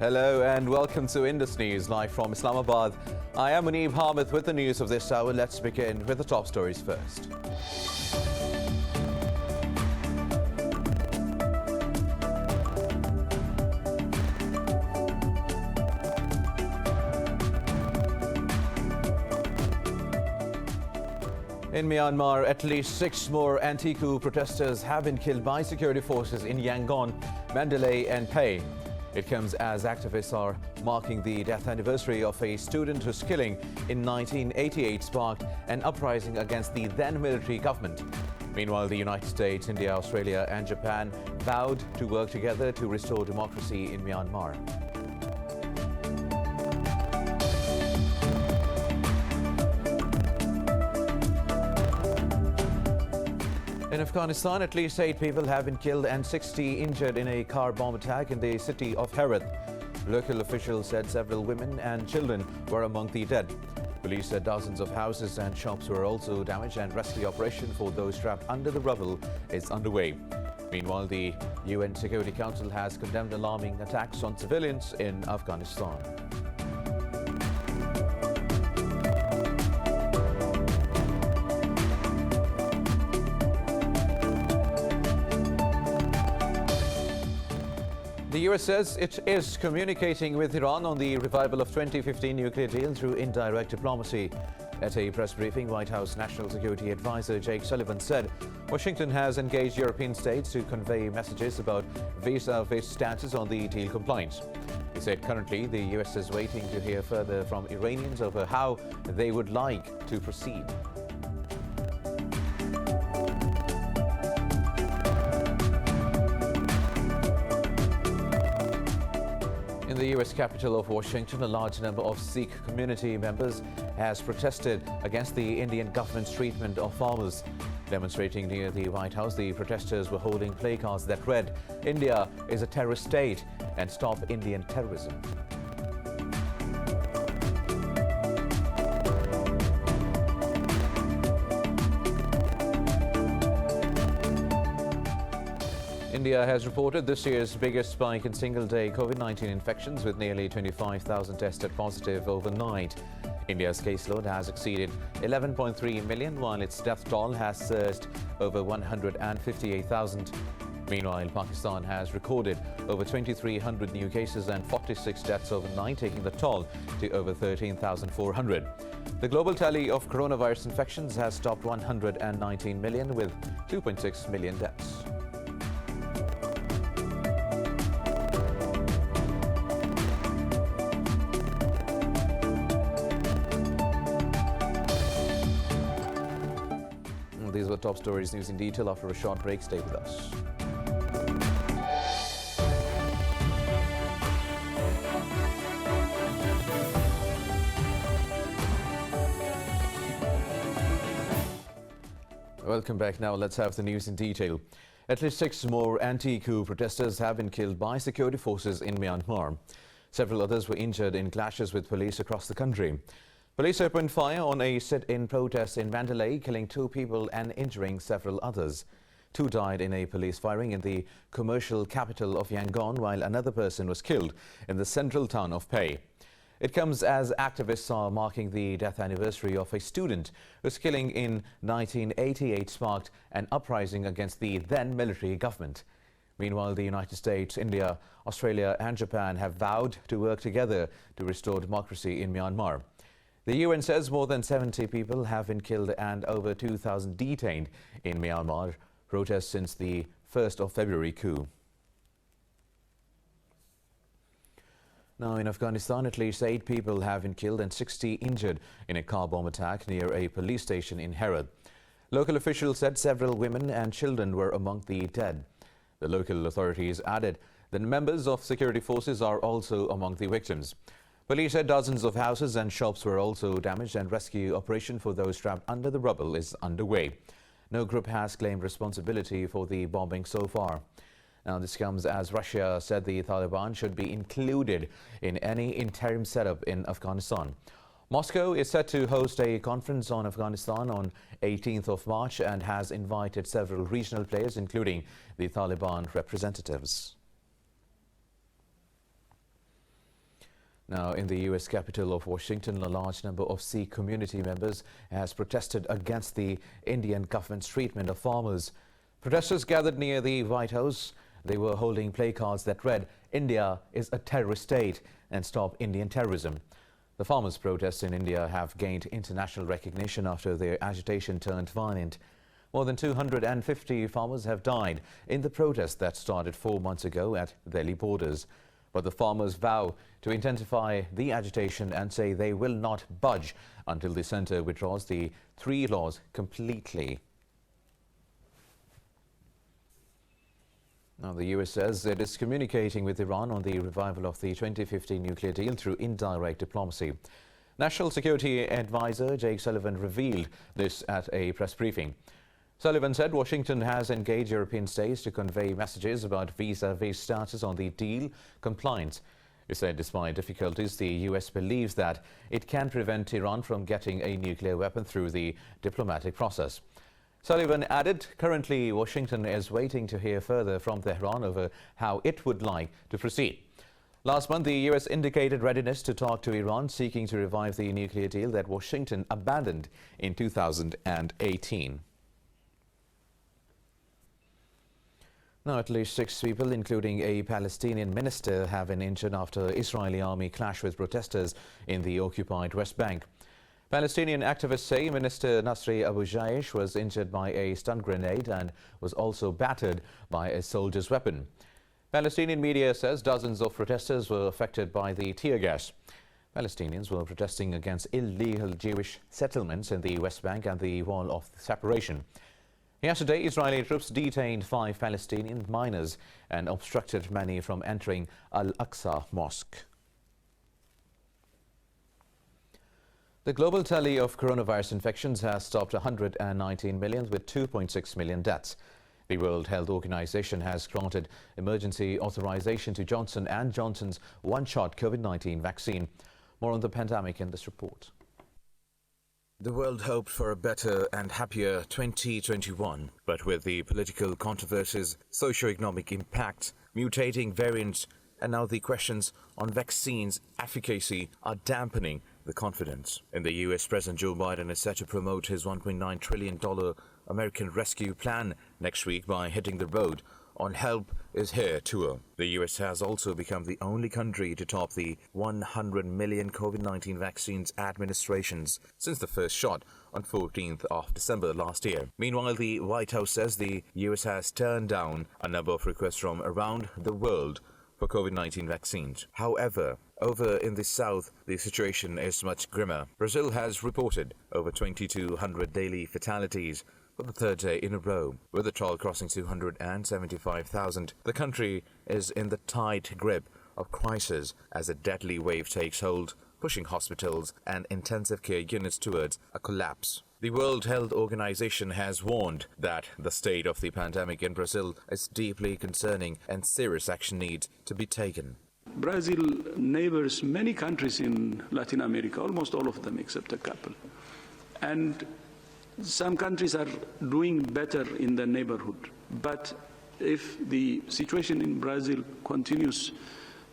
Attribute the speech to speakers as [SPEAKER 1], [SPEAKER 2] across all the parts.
[SPEAKER 1] Hello and welcome to Indus News, live from Islamabad. I am Munib with the news of this hour. Let's begin with the top stories first. In Myanmar, at least 6 more anti-coup protesters have been killed by security forces in Yangon, Mandalay and PAE. It comes as activists are marking the death anniversary of a student whose killing in 1988 sparked an uprising against the then military government. Meanwhile, the United States, India, Australia and Japan vowed to work together to restore democracy in Myanmar. In Afghanistan, at least 8 people have been killed and 60 injured in a car bomb attack in the city of Herat. Local officials said several women and children were among the dead. Police said dozens of houses and shops were also damaged and rescue operation for those trapped under the rubble is underway. Meanwhile, the UN Security Council has condemned alarming attacks on civilians in Afghanistan. The US says it is communicating with Iran on the revival of 2015 nuclear deal through indirect diplomacy. At a press briefing, White House National Security Advisor J.LO said Washington has engaged European states to convey messages about vis-a-vis status on the deal compliance. He said currently the US is waiting to hear further from Iranians over how they would like to proceed. In the U.S. capital of Washington, a large number of Sikh community members has protested against the Indian government's treatment of farmers. Demonstrating near the White House, the protesters were holding placards that read, "India is a terrorist state" and "Stop Indian terrorism." India has reported this year's biggest spike in single-day COVID-19 infections, with nearly 25,000 tested positive overnight. India's caseload has exceeded 11.3 million, while its death toll has surged over 158,000. Meanwhile, Pakistan has recorded over 2,300 new cases and 46 deaths overnight, taking the toll to over 13,400. The global tally of coronavirus infections has topped 119 million, with 2.6 million deaths. These were top stories. News in detail after a short break. Stay with us. Welcome back. Now let's have the news in detail. At least 6 more anti-coup protesters have been killed by security forces in Myanmar. Several others were injured in clashes with police across the country. Police opened fire on a sit-in protest in Mandalay, killing 2 people and injuring several others. 2 died in a police firing in the commercial capital of Yangon, while another person was killed in the central town of PAE. It comes as activists are marking the death anniversary of a student whose killing in 1988 sparked an uprising against the then military government. Meanwhile, the United States, India, Australia and Japan have vowed to work together to restore democracy in Myanmar. The UN says more than 70 people have been killed and over 2,000 detained in Myanmar protests since the 1st of February coup. Now in Afghanistan, at least 8 people have been killed and 60 injured in a car bomb attack near a police station in Herat. Local officials said several women and children were among the dead. The local authorities added that members of security forces are also among the victims. Police said dozens of houses and shops were also damaged and rescue operation for those trapped under the rubble is underway. No group has claimed responsibility for the bombing so far. Now this comes as Russia said the Taliban should be included in any interim setup in Afghanistan. Moscow is set to host a conference on Afghanistan on 18th of March and has invited several regional players, including the Taliban representatives. Now, in the U.S. capital of Washington, a large number of Sikh community members has protested against the Indian government's treatment of farmers. Protesters gathered near the White House. They were holding placards that read, "India is a terrorist state and stop Indian terrorism." The farmers' protests in India have gained international recognition after their agitation turned violent. More than 250 farmers have died in the protest that started 4 months ago at Delhi borders. But the farmers vow to intensify the agitation and say they will not budge until the centre withdraws the 3 laws completely. Now, the US says it is communicating with Iran on the revival of the 2015 nuclear deal through indirect diplomacy. National Security Advisor Jake Sullivan revealed this at a press briefing. Sullivan said Washington has engaged European states to convey messages about vis-a-vis status on the deal compliance. He said despite difficulties, the US believes that it can prevent Iran from getting a nuclear weapon through the diplomatic process. Sullivan added, currently Washington is waiting to hear further from Tehran over how it would like to proceed. Last month, the US indicated readiness to talk to Iran, seeking to revive the nuclear deal that Washington abandoned in 2018. Now, at least 6 people, including a Palestinian minister, have been injured after Israeli army clash with protesters in the occupied West Bank. Palestinian activists say Minister Nasri Abu Jaish was injured by a stun grenade and was also battered by a soldier's weapon. Palestinian media says dozens of protesters were affected by the tear gas. Palestinians were protesting against illegal Jewish settlements in the West Bank and the Wall of Separation. Yesterday, Israeli troops detained 5 Palestinian minors and obstructed many from entering Al-Aqsa Mosque. The global tally of coronavirus infections has topped 119 million with 2.6 million deaths. The World Health Organization has granted emergency authorization to Johnson & Johnson's one-shot COVID-19 vaccine. More on the pandemic in this report. The world hoped for a better and happier 2021, but with the political controversies, socio-economic impact, mutating variants, and now the questions on vaccines' efficacy are dampening the confidence. In the US, President Joe Biden is set to promote his $1.9 trillion American Rescue Plan next week by hitting the road on Help is Here tour. The US has also become the only country to top the 100 million COVID-19 vaccines administrations since the first shot on 14th of December last year. Meanwhile, the White House says the US has turned down a number of requests from around the world for COVID-19 vaccines. However, over in the south, the situation is much grimmer. Brazil has reported over 2,200 daily fatalities for the 3rd day in a row, with the toll crossing 275,000. The country is in the tight grip of crisis as a deadly wave takes hold, pushing hospitals and intensive care units towards a collapse. The World Health Organization has warned that the state of the pandemic in Brazil is deeply concerning and serious action needs to be taken.
[SPEAKER 2] Brazil neighbors many countries in Latin America, almost all of them except a couple. And some countries are doing better in the neighborhood. But if the situation in Brazil continues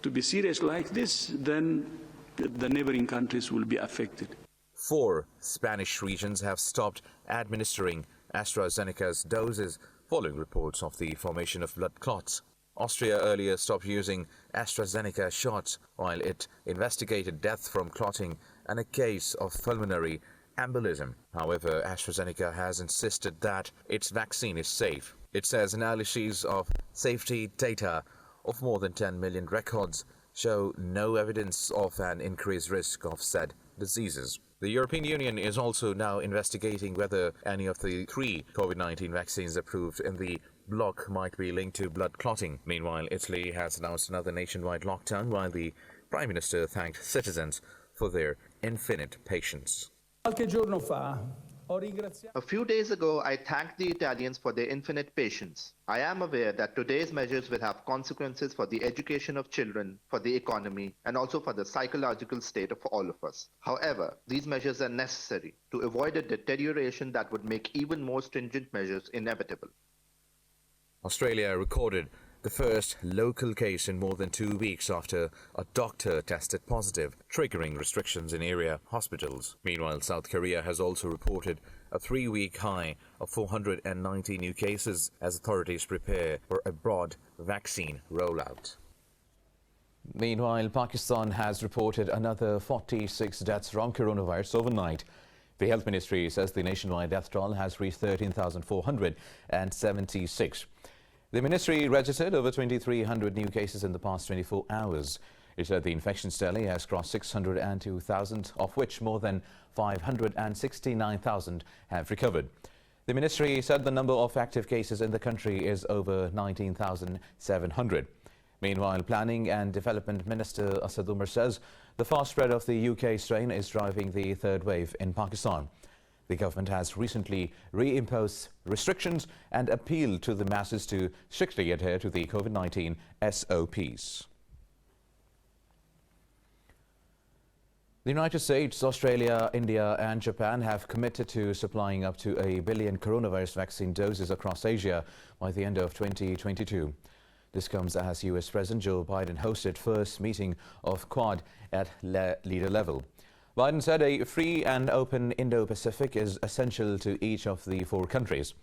[SPEAKER 2] to be serious like this, then the neighboring countries will be affected.
[SPEAKER 1] 4 Spanish regions have stopped administering AstraZeneca's doses following reports of the formation of blood clots. Austria earlier stopped using AstraZeneca shots while it investigated death from clotting and a case of pulmonary embolism. However, AstraZeneca has insisted that its vaccine is safe. It says analyses of safety data of more than 10 million records show no evidence of an increased risk of said diseases. The European Union is also now investigating whether any of the 3 COVID-19 vaccines approved in the bloc might be linked to blood clotting. Meanwhile, Italy has announced another nationwide lockdown while the Prime Minister thanked citizens for their infinite patience.
[SPEAKER 3] A few days ago, I thanked the Italians for their infinite patience. I am aware that today's measures will have consequences for the education of children, for the economy, and also for the psychological state of all of us. However, these measures are necessary to avoid a deterioration that would make even more stringent measures inevitable.
[SPEAKER 1] Australia recorded the first local case in more than 2 weeks after a doctor tested positive, triggering restrictions in area hospitals. Meanwhile, South Korea has also reported a 3-week high of 490 new cases as authorities prepare for a broad vaccine rollout. Meanwhile, Pakistan has reported another 46 deaths from coronavirus overnight. The Health Ministry says the nationwide death toll has reached 13,476. The ministry registered over 2,300 new cases in the past 24 hours. It said the infections tally has crossed 602,000, of which more than 569,000 have recovered. The ministry said the number of active cases in the country is over 19,700. Meanwhile, Planning and Development Minister Asad Umar says the fast spread of the UK strain is driving the third wave in Pakistan. The government has recently reimposed restrictions and appealed to the masses to strictly adhere to the COVID-19 SOPs. The United States, Australia, India and Japan have committed to supplying up to 1 billion coronavirus vaccine doses across Asia by the end of 2022. This comes as US President Joe Biden hosted first meeting of Quad at leader level. Biden said a free and open Indo-Pacific is essential to each of the 4 countries.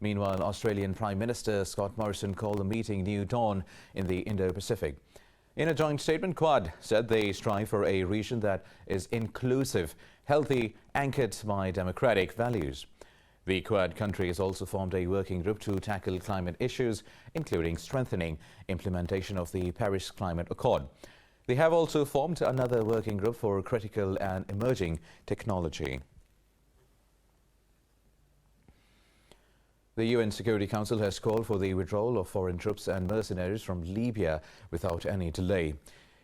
[SPEAKER 1] Meanwhile, Australian Prime Minister Scott Morrison called the meeting New Dawn in the Indo-Pacific. In a joint statement, Quad said they strive for a region that is inclusive, healthy, anchored by democratic values. The Quad countries also formed a working group to tackle climate issues, including strengthening implementation of the Paris Climate Accord. They have also formed another working group for critical and emerging technology. The UN Security Council has called for the withdrawal of foreign troops and mercenaries from Libya without any delay.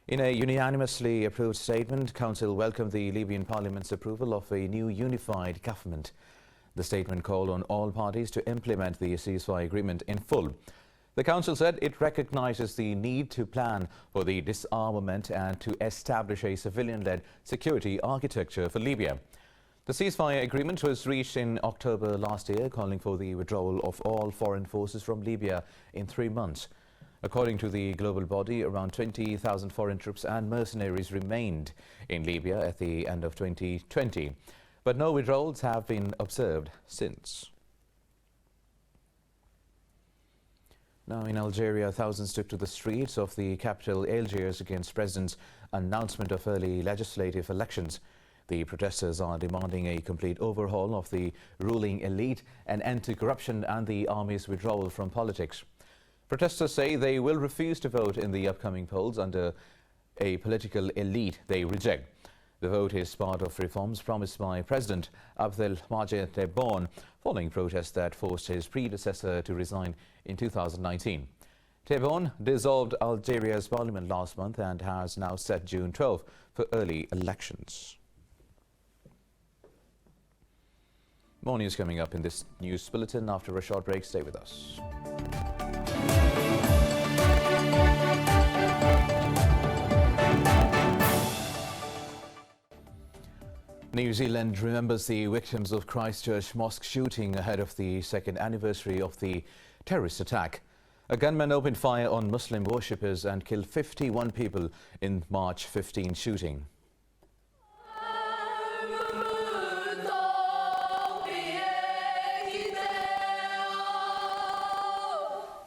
[SPEAKER 1] In a unanimously approved statement, Council welcomed the Libyan Parliament's approval of a new unified government. The statement called on all parties to implement the ceasefire agreement in full. The Council said it recognizes the need to plan for the disarmament and to establish a civilian-led security architecture for Libya. The ceasefire agreement was reached in October last year, calling for the withdrawal of all foreign forces from Libya in 3 months. According to the global body, around 20,000 foreign troops and mercenaries remained in Libya at the end of 2020. But no withdrawals have been observed since. Now in Algeria, thousands took to the streets of the capital Algiers against President's announcement of early legislative elections. The protesters are demanding a complete overhaul of the ruling elite, an end to corruption and the army's withdrawal from politics. Protesters say they will refuse to vote in the upcoming polls under a political elite they reject. The vote is part of reforms promised by President Abdelmadjid Tebboune following protests that forced his predecessor to resign in 2019. Tebboune dissolved Algeria's parliament last month and has now set June 12 for early elections. More news coming up in this news bulletin after a short break. Stay with us. New Zealand remembers the victims of Christchurch mosque shooting ahead of the second anniversary of the terrorist attack. A gunman opened fire on Muslim worshippers and killed 51 people in March 15 shooting.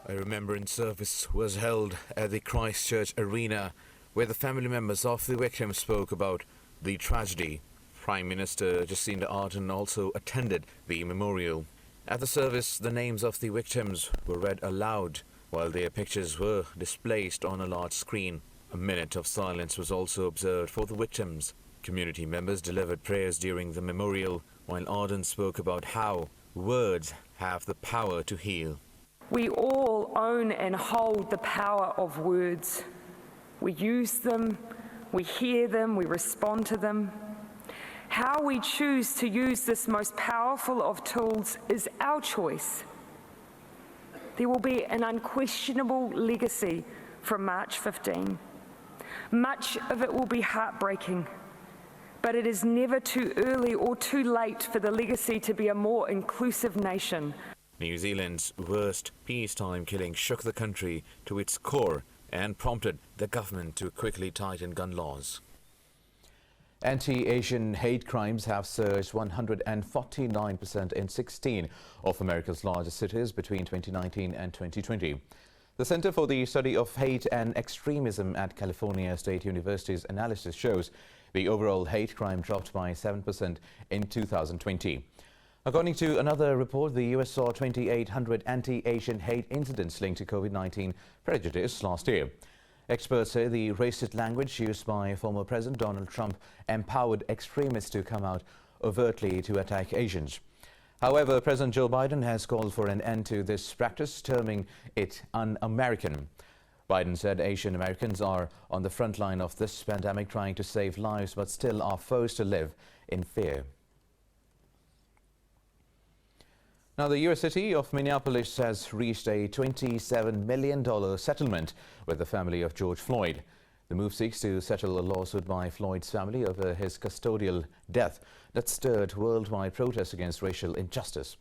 [SPEAKER 1] A remembrance service was held at the Christchurch Arena, where the family members of the victims spoke about the tragedy. Prime Minister Jacinda Ardern also attended the memorial. At the service, the names of the victims were read aloud, while their pictures were displayed on a large screen. A minute of silence was also observed for the victims. Community members delivered prayers during the memorial, while Ardern spoke about how words have the power to heal.
[SPEAKER 4] We all own and hold the power of words. We use them, we hear them, we respond to them. How we choose to use this most powerful of tools is our choice. There will be an unquestionable legacy from March 15. Much of it will be heartbreaking, but it is never too early or too late for the legacy to be a more inclusive nation.
[SPEAKER 1] New Zealand's worst peacetime killing shook the country to its core and prompted the government to quickly tighten gun laws. Anti-Asian hate crimes have surged 149% in 16 of America's largest cities between 2019 and 2020. The Center for the Study of Hate and Extremism at California State University's analysis shows the overall hate crime dropped by 7% in 2020. According to another report, the U.S. saw 2,800 anti-Asian hate incidents linked to COVID-19 prejudice last year. Experts say the racist language used by former President Donald Trump empowered extremists to come out overtly to attack Asians. However, President Joe Biden has called for an end to this practice, terming it un-American. Biden said Asian Americans are on the front line of this pandemic, trying to save lives, but still are forced to live in fear. Now, the U.S. city of Minneapolis has reached a $27 million settlement with the family of George Floyd. The move seeks to settle a lawsuit by Floyd's family over his custodial death that stirred worldwide protests against racial injustice.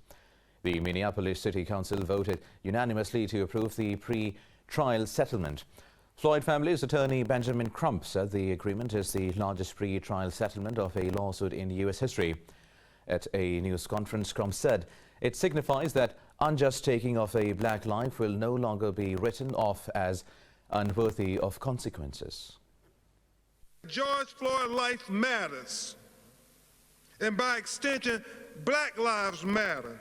[SPEAKER 1] The Minneapolis City Council voted unanimously to approve the pre-trial settlement. Floyd family's attorney Benjamin Crump said the agreement is the largest pre-trial settlement of a lawsuit in U.S. history. At a news conference, Crump said it signifies that unjust taking of a black life will no longer be written off as unworthy of consequences.
[SPEAKER 5] George Floyd life matters, and by extension, black lives matter.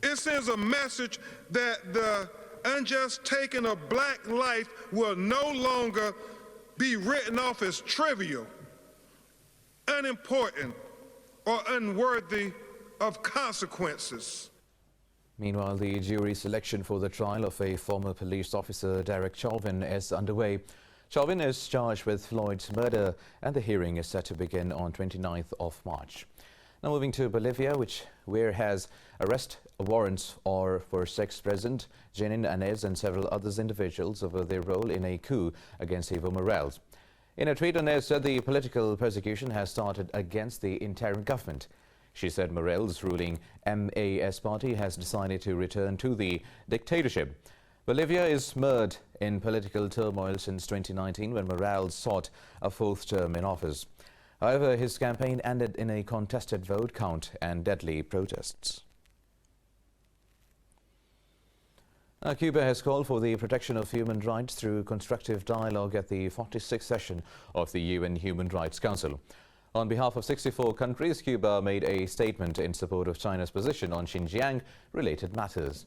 [SPEAKER 5] It sends a message that the unjust taking of black life will no longer be written off as trivial, unimportant, or unworthy of consequences.
[SPEAKER 1] Meanwhile, the jury selection for the trial of a former police officer, Derek Chauvin, is underway. Chauvin is charged with Floyd's murder, and the hearing is set to begin on 29th of March. Now moving to Bolivia, where has arrest warrants for ex-President Jeanine Áñez and several other individuals over their role in a coup against Evo Morales. In a tweet, Áñez said the political persecution has started against the interim government. She said Morales' ruling MAS party has decided to return to the dictatorship. Bolivia is mired in political turmoil since 2019, when Morales sought a fourth term in office. However, his campaign ended in a contested vote count and deadly protests. Cuba has called for the protection of human rights through constructive dialogue at the 46th session of the UN Human Rights Council. On behalf of 64 countries, Cuba made a statement in support of China's position on Xinjiang-related matters.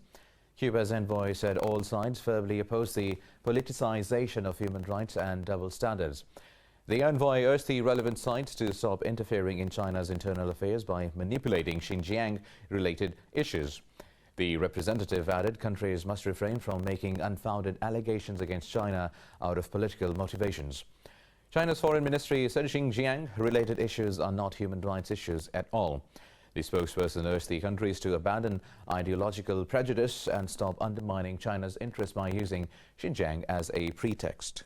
[SPEAKER 1] Cuba's envoy said all sides firmly oppose the politicization of human rights and double standards. The envoy urged the relevant sides to stop interfering in China's internal affairs by manipulating Xinjiang-related issues. The representative added countries must refrain from making unfounded allegations against China out of political motivations. China's foreign ministry said Xinjiang-related issues are not human rights issues at all. The spokesperson urged the countries to abandon ideological prejudice and stop undermining China's interests by using Xinjiang as a pretext.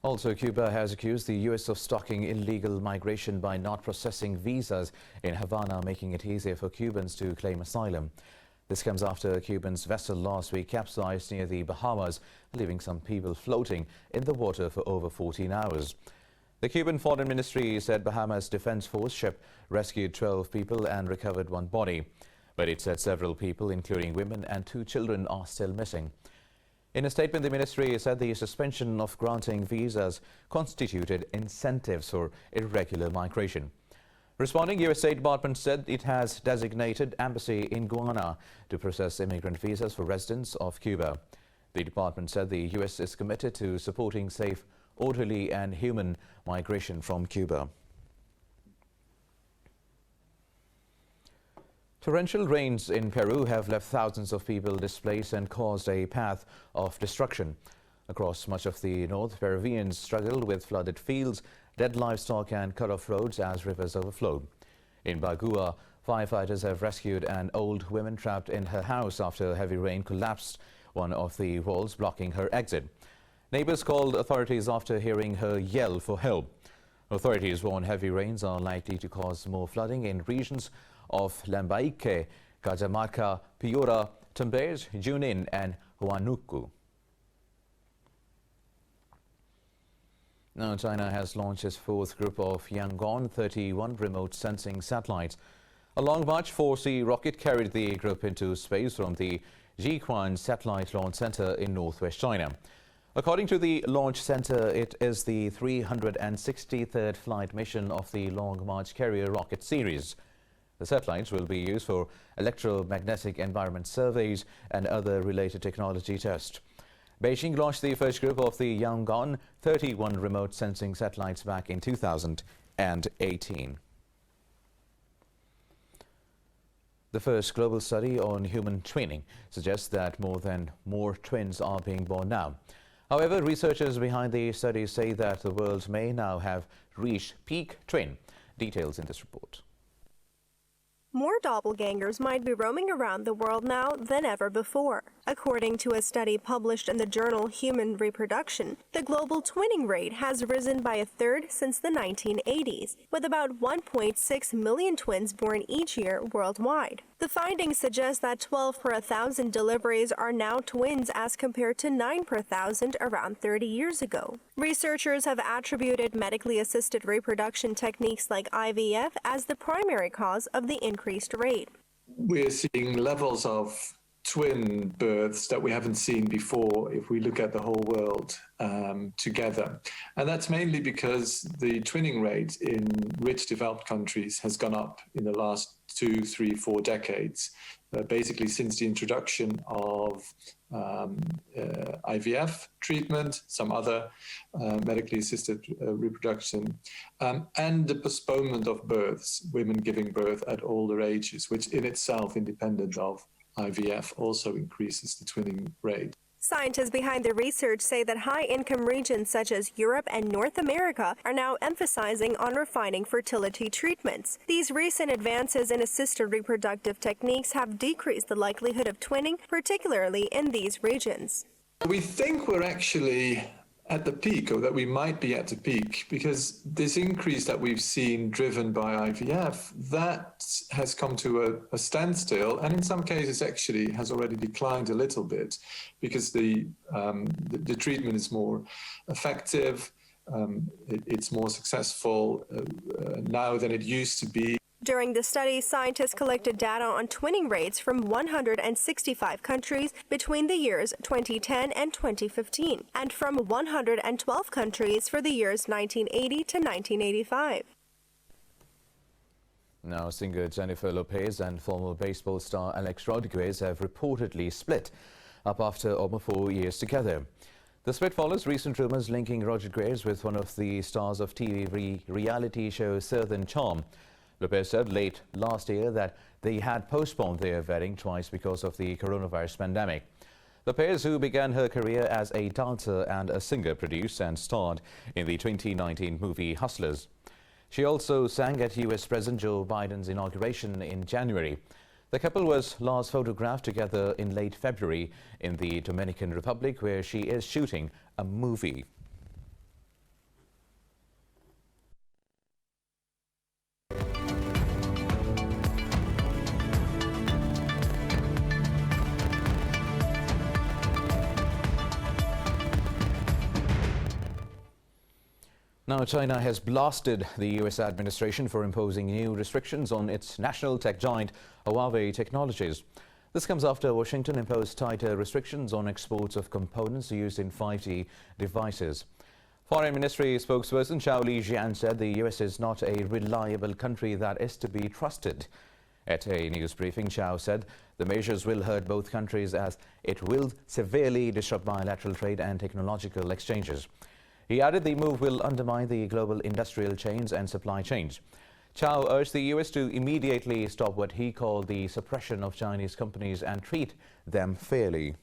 [SPEAKER 1] Also, Cuba has accused the U.S. of stoking illegal migration by not processing visas in Havana, making it easier for Cubans to claim asylum. This comes after a Cuban's vessel last week capsized near the Bahamas, leaving some people floating in the water for over 14 hours. The Cuban Foreign Ministry said Bahamas Defense Force ship rescued 12 people and recovered one body. But it said several people, including women and 2 children, are still missing. In a statement, the ministry said the suspension of granting visas constituted incentives for irregular migration. Responding, U.S. State Department said it has designated embassy in Guyana to process immigrant visas for residents of Cuba. The department said the U.S. is committed to supporting safe, orderly and human migration from Cuba. Torrential rains in Peru have left thousands of people displaced and caused a path of destruction. Across much of the north, Peruvians struggled with flooded fields, dead livestock and cut-off roads as rivers overflowed. In Bagua, firefighters have rescued an old woman trapped in her house after heavy rain collapsed one of the walls blocking her exit. Neighbors called authorities after hearing her yell for help. Authorities warn heavy rains are likely to cause more flooding in regions of Lambaike, Cajamarca, Piura, Tumbes, Junin and Huanuku. Now, China has launched its fourth group of Yangon 31 remote sensing satellites. A Long March 4C rocket carried the group into space from the Jiquan Satellite Launch Center in northwest China. According to the Launch Center, it is the 363rd flight mission of the Long March Carrier rocket series. The satellites will be used for electromagnetic environment surveys and other related technology tests. Beijing launched the first group of the Yangon 31 remote sensing satellites back in 2018. The first global study on human twinning suggests that more twins are being born now. However, researchers behind the study say that the world may now have reached peak twin. Details in this report.
[SPEAKER 6] More doppelgangers might be roaming around the world now than ever before. According to a study published in the journal Human Reproduction, the global twinning rate has risen by a third since the 1980s, with about 1.6 million twins born each year worldwide. The findings suggest that 12 per 1,000 deliveries are now twins as compared to 9 per 1,000 around 30 years ago. Researchers have attributed medically assisted reproduction techniques like IVF as the primary cause of the increased rate.
[SPEAKER 7] We're seeing levels of twin births that we haven't seen before if we look at the whole world together. And that's mainly because the twinning rate in rich developed countries has gone up in the last 2, 3, 4 decades, basically since the introduction of IVF treatment, some other medically assisted reproduction, and the postponement of births, women giving birth at older ages, which in itself, independent of IVF, also increases the twinning rate.
[SPEAKER 6] Scientists behind the research say that high-income regions such as Europe and North America are now emphasizing on refining fertility treatments. These recent advances in assisted reproductive techniques have decreased the likelihood of twinning, particularly in these regions.
[SPEAKER 7] We think we're actually at the peak, or that we might be at the peak, because this increase that we've seen driven by IVF, that has come to a standstill, and in some cases actually has already declined a little bit, because the treatment is more effective, it's more successful now than it used to be.
[SPEAKER 6] During the study, scientists collected data on twinning rates from 165 countries between the years 2010 and 2015, and from 112 countries for the years 1980 to 1985.
[SPEAKER 1] Now, singer Jennifer Lopez and former baseball star Alex Rodriguez have reportedly split up after over 4 years together. The split follows recent rumors linking Rodriguez with one of the stars of TV reality show Southern Charm. Lopez said late last year that they had postponed their wedding twice because of the coronavirus pandemic. Lopez, who began her career as a dancer and a singer, produced and starred in the 2019 movie Hustlers. She also sang at U.S. President Joe Biden's inauguration in January. The couple was last photographed together in late February in the Dominican Republic, where she is shooting a movie. Now, China has blasted the U.S. administration for imposing new restrictions on its national tech giant Huawei Technologies. This comes after Washington imposed tighter restrictions on exports of components used in 5G devices. Foreign Ministry spokesperson Zhao Lijian said the U.S. is not a reliable country that is to be trusted. At a news briefing, Zhao said the measures will hurt both countries as it will severely disrupt bilateral trade and technological exchanges. He added the move will undermine the global industrial chains and supply chains. Zhao urged the U.S. to immediately stop what he called the suppression of Chinese companies and treat them fairly.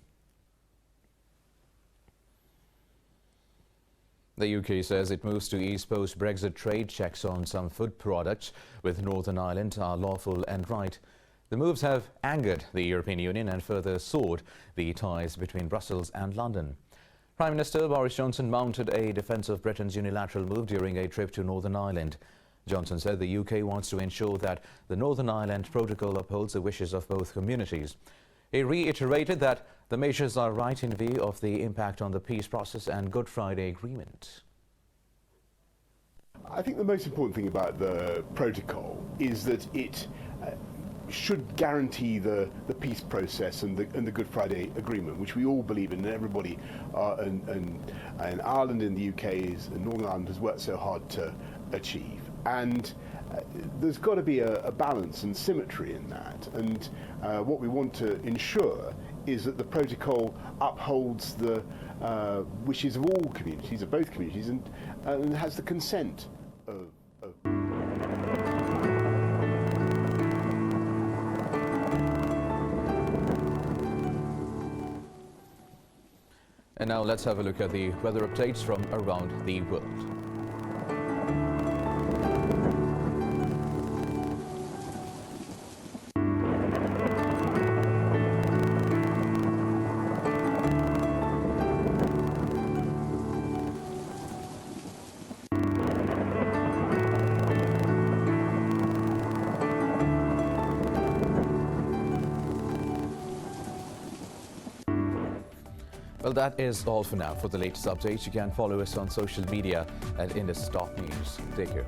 [SPEAKER 1] The UK says it moves to ease post-Brexit trade checks on some food products with Northern Ireland are lawful and right. The moves have angered the European Union and further soured the ties between Brussels and London. Prime Minister Boris Johnson mounted a defence of Britain's unilateral move during a trip to Northern Ireland. Johnson said the UK wants to ensure that the Northern Ireland Protocol upholds the wishes of both communities. He reiterated that the measures are right in view of the impact on the peace process and Good Friday Agreement.
[SPEAKER 8] I think the most important thing about the protocol is that it should guarantee the peace process and the Good Friday Agreement, which we all believe in, and everybody in Ireland, in the UK, and Northern Ireland has worked so hard to achieve. And there's got to be a balance and symmetry in that. And what we want to ensure is that the protocol upholds the wishes of all communities, of both communities, and has the consent of
[SPEAKER 1] And now let's have a look at the weather updates from around the world. Well, that is all for now. For the latest updates, you can follow us on social media at Indus News. Take care.